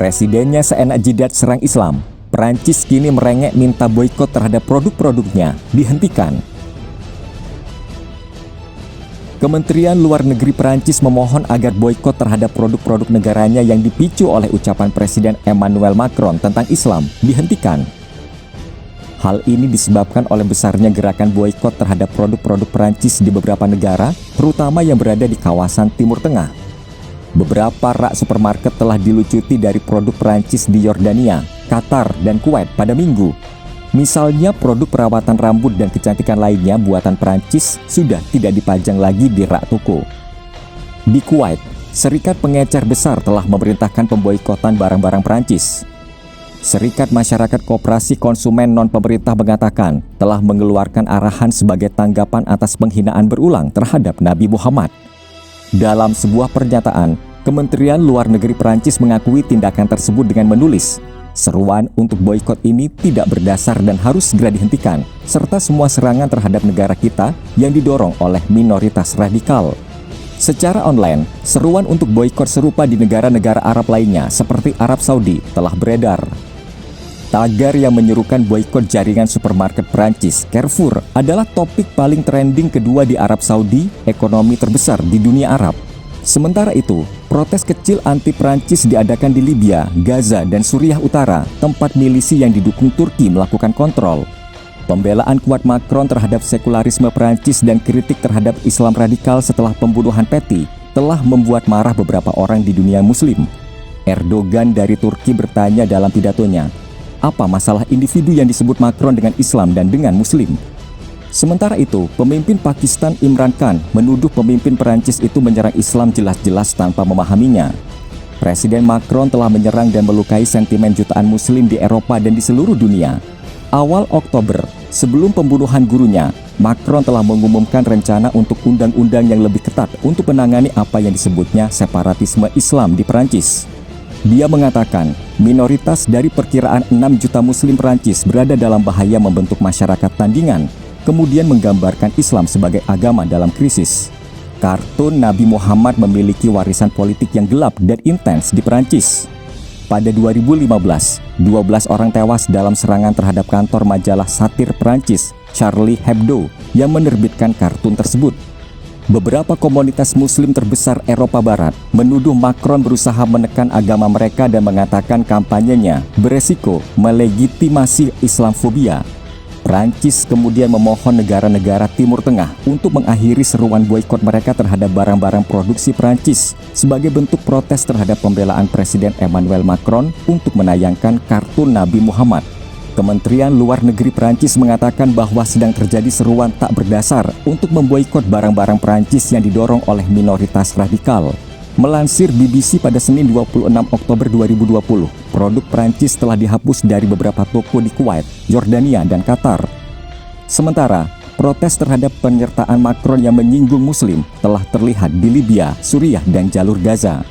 Presidennya seenak jidat serang Islam. Perancis kini merengek minta boikot terhadap produk-produknya dihentikan. Kementerian Luar Negeri Perancis memohon agar boikot terhadap produk-produk negaranya yang dipicu oleh ucapan Presiden Emmanuel Macron tentang Islam dihentikan. Hal ini disebabkan oleh besarnya gerakan boikot terhadap produk-produk Perancis di beberapa negara, terutama yang berada di kawasan Timur Tengah. Beberapa rak supermarket telah dilucuti dari produk Perancis di Yordania, Qatar, dan Kuwait pada Minggu. Misalnya produk perawatan rambut dan kecantikan lainnya buatan Perancis sudah tidak dipajang lagi di rak toko. Di Kuwait, Serikat Pengecer Besar telah memerintahkan pemboikotan barang-barang Perancis. Serikat Masyarakat Koperasi Konsumen Non-Pemerintah mengatakan telah mengeluarkan arahan sebagai tanggapan atas penghinaan berulang terhadap Nabi Muhammad. Dalam sebuah pernyataan, Kementerian Luar Negeri Perancis mengakui tindakan tersebut dengan menulis, seruan untuk boikot ini tidak berdasar dan harus segera dihentikan, serta semua serangan terhadap negara kita yang didorong oleh minoritas radikal. Secara online, seruan untuk boikot serupa di negara-negara Arab lainnya seperti Arab Saudi telah beredar. Tagar yang menyerukan boikot jaringan supermarket Perancis, Carrefour, adalah topik paling trending kedua di Arab Saudi, ekonomi terbesar di dunia Arab. Sementara itu, protes kecil anti-Perancis diadakan di Libya, Gaza, dan Suriah Utara, tempat milisi yang didukung Turki melakukan kontrol. Pembelaan kuat Macron terhadap sekularisme Perancis dan kritik terhadap Islam radikal setelah pembunuhan Peti telah membuat marah beberapa orang di dunia Muslim. Erdogan dari Turki bertanya dalam pidatonya, apa masalah individu yang disebut Macron dengan Islam dan dengan Muslim? Sementara itu, pemimpin Pakistan Imran Khan menuduh pemimpin Perancis itu menyerang Islam jelas-jelas tanpa memahaminya. Presiden Macron telah menyerang dan melukai sentimen jutaan Muslim di Eropa dan di seluruh dunia. Awal Oktober, sebelum pembunuhan gurunya, Macron telah mengumumkan rencana untuk undang-undang yang lebih ketat untuk menangani apa yang disebutnya separatisme Islam di Perancis. Dia mengatakan, minoritas dari perkiraan 6 juta Muslim Perancis berada dalam bahaya membentuk masyarakat tandingan, kemudian menggambarkan Islam sebagai agama dalam krisis. Kartun Nabi Muhammad memiliki warisan politik yang gelap dan intens di Perancis. Pada 2015, 12 orang tewas dalam serangan terhadap kantor majalah satir Perancis, Charlie Hebdo, yang menerbitkan kartun tersebut. Beberapa komunitas Muslim terbesar Eropa Barat menuduh Macron berusaha menekan agama mereka dan mengatakan kampanyenya beresiko melegitimasi Islamfobia. Prancis kemudian memohon negara-negara Timur Tengah untuk mengakhiri seruan boikot mereka terhadap barang-barang produksi Prancis sebagai bentuk protes terhadap pembelaan Presiden Emmanuel Macron untuk menayangkan kartun Nabi Muhammad. Kementerian Luar Negeri Perancis mengatakan bahwa sedang terjadi seruan tak berdasar untuk memboikot barang-barang Perancis yang didorong oleh minoritas radikal. Melansir BBC pada Senin 26 Oktober 2020, produk Perancis telah dihapus dari beberapa toko di Kuwait, Yordania, dan Qatar. Sementara, protes terhadap penyertaan Macron yang menyinggung Muslim telah terlihat di Libya, Suriah, dan jalur Gaza.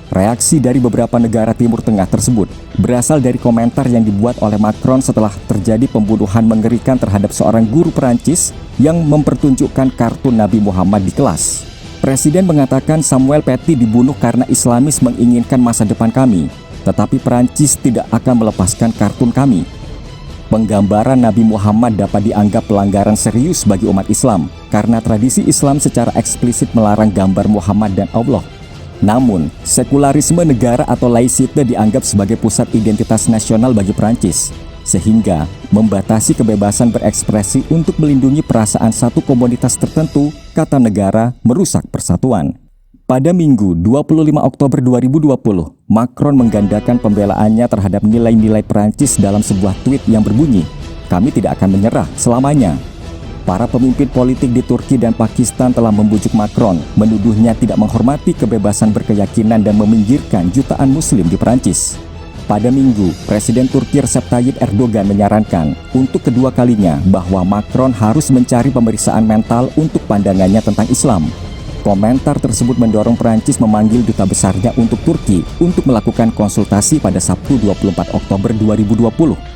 Reaksi dari beberapa negara Timur Tengah tersebut berasal dari komentar yang dibuat oleh Macron setelah terjadi pembunuhan mengerikan terhadap seorang guru Perancis yang mempertunjukkan kartun Nabi Muhammad di kelas. Presiden mengatakan Samuel Paty dibunuh karena Islamis menginginkan masa depan kami, tetapi Perancis tidak akan melepaskan kartun kami. Penggambaran Nabi Muhammad dapat dianggap pelanggaran serius bagi umat Islam karena tradisi Islam secara eksplisit melarang gambar Muhammad dan Allah. Namun, sekularisme negara atau laicite dianggap sebagai pusat identitas nasional bagi Perancis, sehingga membatasi kebebasan berekspresi untuk melindungi perasaan satu komunitas tertentu, kata negara, merusak persatuan. Pada Minggu 25 Oktober 2020, Macron menggandakan pembelaannya terhadap nilai-nilai Perancis dalam sebuah tweet yang berbunyi, "Kami tidak akan menyerah selamanya." Para pemimpin politik di Turki dan Pakistan telah membujuk Macron, menuduhnya tidak menghormati kebebasan berkeyakinan dan meminggirkan jutaan Muslim di Perancis. Pada Minggu, Presiden Turki Recep Tayyip Erdogan menyarankan untuk kedua kalinya bahwa Macron harus mencari pemeriksaan mental untuk pandangannya tentang Islam. Komentar tersebut mendorong Perancis memanggil duta besarnya untuk Turki untuk melakukan konsultasi pada Sabtu 24 Oktober 2020.